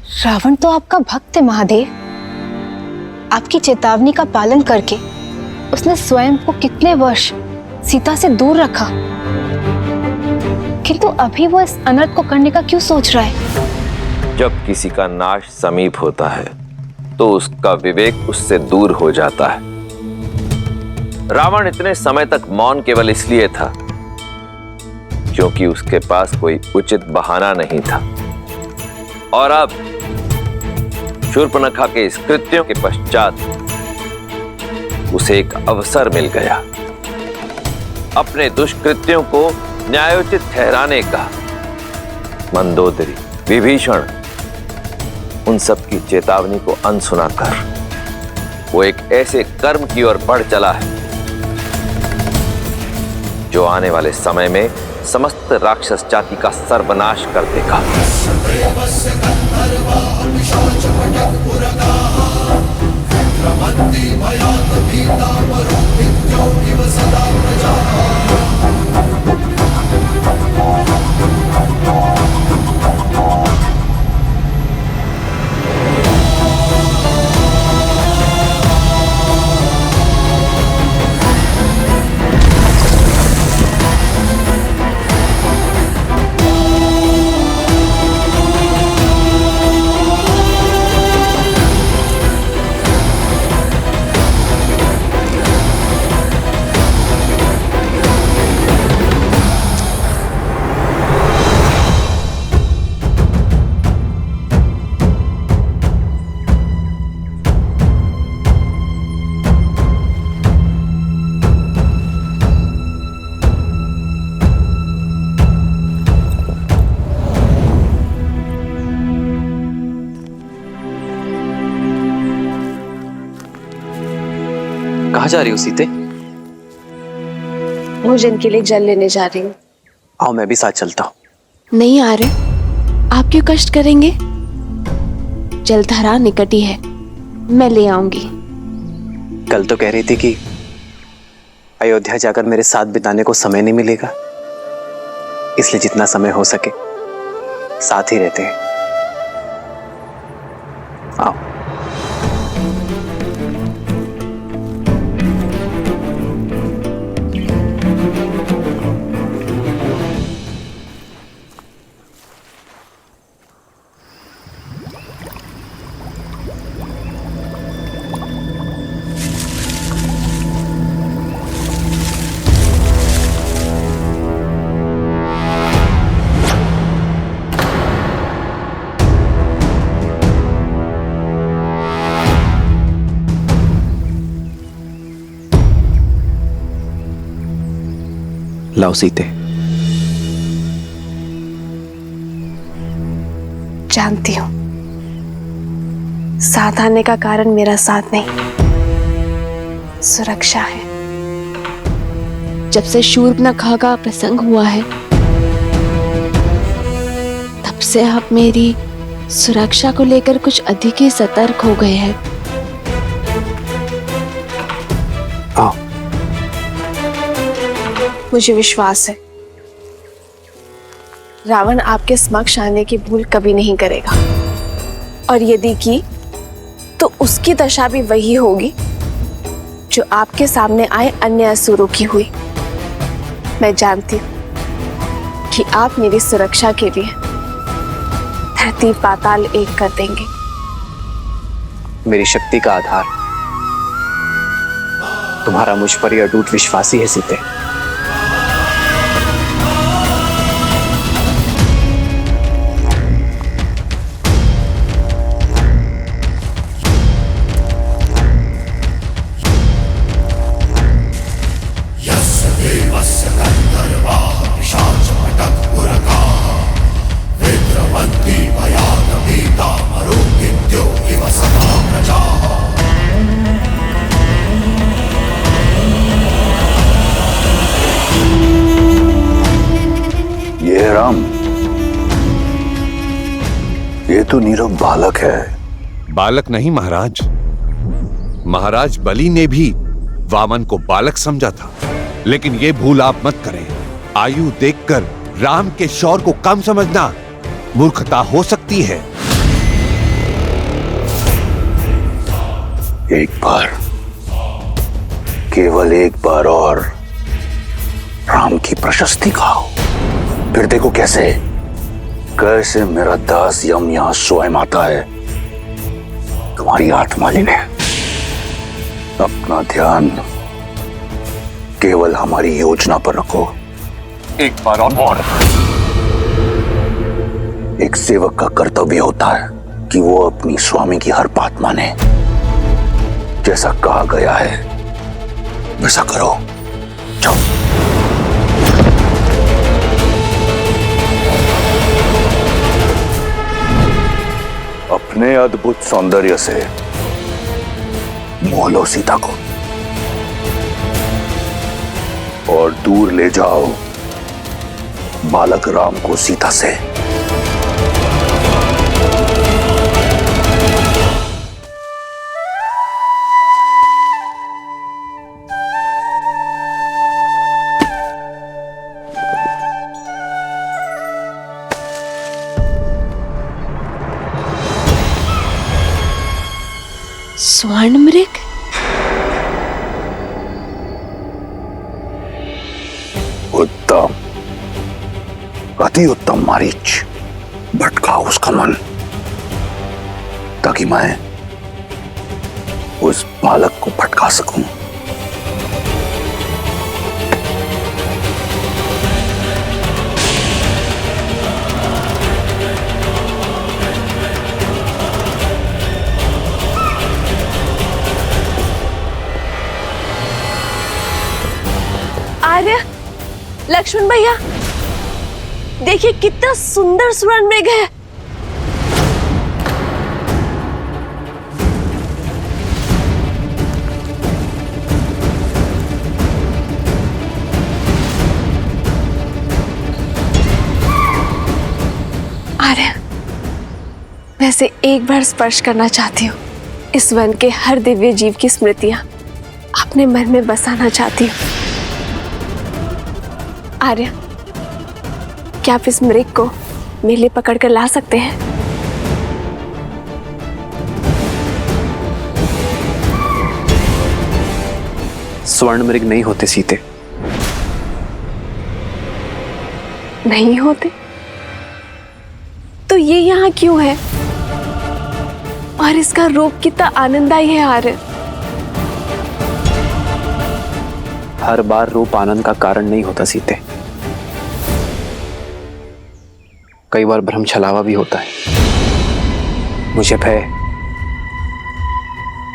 रावण तो आपका भक्त है महादेव। आपकी चेतावनी का पालन करके उसने स्वयं को कितने वर्ष सीता से दूर रखा, किंतु अभी वो इस अनर्थ को करने का क्यों सोच रहा है? जब किसी का नाश समीप होता है तो उसका विवेक उससे दूर हो जाता है। रावण इतने समय तक मौन केवल इसलिए था क्योंकि उसके पास कोई उचित बहाना नहीं था, और अब शूर्पणखा के इस कृत्यों के पश्चात उसे एक अवसर मिल गया अपने दुष्कृत्यों को न्यायोचित ठहराने का। मंदोदरी, विभीषण, उन सब की चेतावनी को अनसुना कर वो एक ऐसे कर्म की ओर बढ़ चला है जो आने वाले समय में समस्त राक्षस जाति का सर्वनाश कर देगा। कहाँ जा रही हो सीते? भोजन के लिए जल लेने जा रही हूँ। आओ मैं भी साथ चलता हूँ। नहीं आ रहे, आप क्यों कष्ट करेंगे? जलधारा निकट ही है, मैं ले आऊंगी। कल तो कह रही थी कि अयोध्या जाकर मेरे साथ बिताने को समय नहीं मिलेगा, इसलिए जितना समय हो सके साथ ही रहते हैं। आओ। लाओ सीते। जानती हूँ साथ आने का कारण मेरा साथ नहीं, सुरक्षा है। जब से शूर्पणखा का प्रसंग हुआ है तब से आप मेरी सुरक्षा को लेकर कुछ अधिक ही सतर्क हो गए हैं। आओ। मुझे विश्वास है रावण आपके समक्ष आने की भूल कभी नहीं करेगा, और यदि की तो उसकी दशा भी वही होगी जो आपके सामने आए अन्य असुरों की हुई। मैं जानती हूं कि आप मेरी सुरक्षा के लिए धरती पाताल एक कर देंगे। मेरी शक्ति का आधार तुम्हारा मुझ पर ही अटूट विश्वास ही है सीते। ये तो नीरव बालक है। बालक नहीं महाराज, महाराज बलि ने भी वामन को बालक समझा था, लेकिन ये भूल आप मत करें। आयु देखकर राम के शौर्य को कम समझना मूर्खता हो सकती है। एक बार, केवल एक बार और राम की प्रशस्ति खाओ, फिर देखो कैसे कैसे मेरा दास यम यहां स्वयं आता है तुम्हारी आत्मा लेने। अपना ध्यान केवल हमारी योजना पर रखो। एक बार और। एक सेवक का कर्तव्य होता है कि वो अपनी स्वामी की हर बात माने। जैसा कहा गया है वैसा करो। जाओ। अपने अद्भुत सौंदर्य से मोह लो सीता को और दूर ले जाओ बालक राम को सीता से। स्वर्ण मृग? उत्तम, अति उत्तम मारीच। भटकाओ उसका मन ताकि मैं उस बालक को भटका सकूं। आर्य, लक्ष्मण भैया, देखिए कितना सुंदर स्वर्ण मृग है। आर्य, वैसे एक बार स्पर्श करना चाहती हूँ। इस वन के हर दिव्य जीव की स्मृतियां अपने मन में बसाना चाहती हूँ। आर्य, क्या आप इस मृग को मेरे लिए पकड़ कर ला सकते हैं? स्वर्ण मृग नहीं होते सीते। नहीं होते? तो ये यहाँ क्यों है? और इसका रूप कितना आनंददायी है आर्य। हर बार रूप आनंद का कारण नहीं होता सीते। कई बार भ्रम छलावा भी होता है। मुझे भय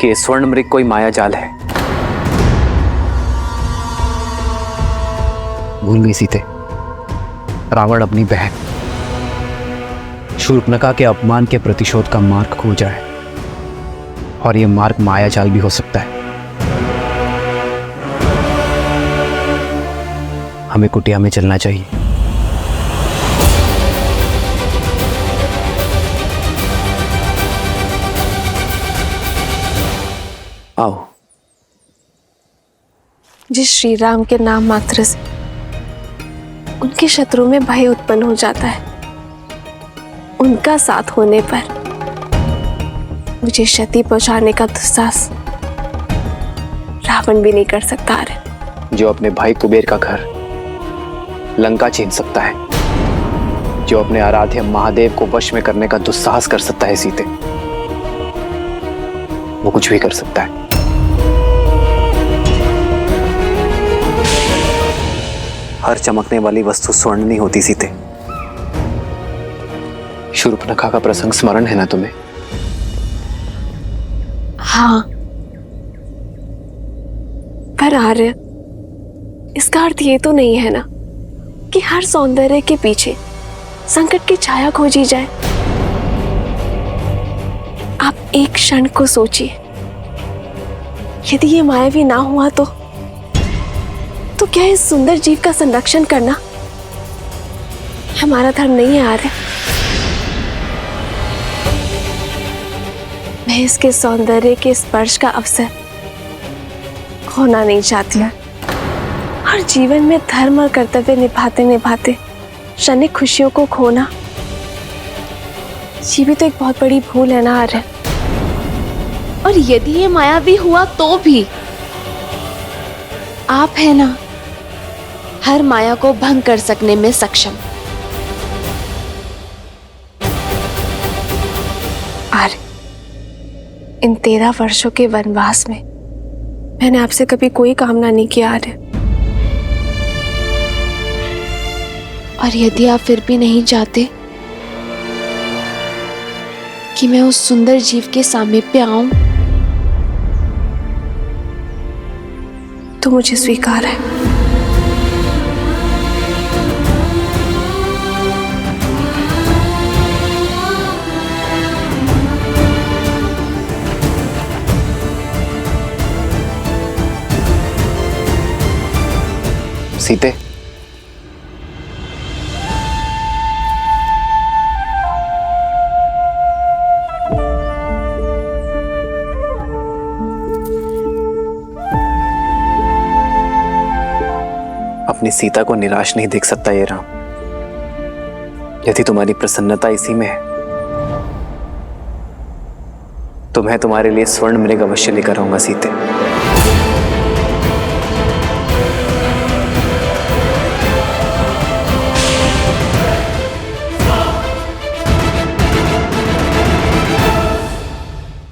कि स्वर्ण मृग कोई माया जाल है। भूल गई सीते, रावण अपनी बहन शूर्पणखा के अपमान के प्रतिशोध का मार्ग खोजा है, और यह मार्ग माया जाल भी हो सकता है। हमें कुटिया में चलना चाहिए। आओ। जिस श्री राम के नाम मात्र से उनके शत्रु में भय उत्पन्न हो जाता है, उनका साथ होने पर मुझे क्षति पहुंचाने का दुस्साहस रावण भी नहीं कर सकता है। जो अपने भाई कुबेर का घर लंका छीन सकता है, जो अपने आराध्य महादेव को वश में करने का दुस्साहस कर सकता है सीते, वो कुछ भी कर सकता है। हर चमकने वाली वस्तु स्वर्ण नहीं होती सीते। शूर्पणखा का प्रसंग स्मरण है ना तुम्हें? हाँ, पर आर्य, इसका अर्थ ये तो नहीं है ना कि हर सौंदर्य के पीछे संकट की छाया खोजी जाए। आप एक क्षण को सोचिए, यदि ये मायावी ना हुआ तो क्या इस सुंदर जीव का संरक्षण करना हमारा धर्म नहीं है आर्य? मैं इसके सौंदर्य के स्पर्श का अवसर खोना नहीं चाहती हूँ, और जीवन में धर्म और कर्तव्य निभाते निभाते क्षणिक खुशियों को खोना, ये भी तो एक बहुत बड़ी भूल है ना आर्य। और यदि ये मायावी हुआ तो भी आप है ना हर माया को भंग कर सकने में सक्षम। आर्य, इन 13 वर्षों के वनवास में मैंने आपसे कभी कोई कामना नहीं किया आर्य। और यदि आप फिर भी नहीं चाहते कि मैं उस सुंदर जीव के सामीप्य आऊं, तो मुझे स्वीकार है। सीते, अपनी सीता को निराश नहीं देख सकता ये राम। यदि तुम्हारी प्रसन्नता इसी में है तो मैं तुम्हारे लिए स्वर्ण मृग अवश्य लेकर आऊंगा सीते।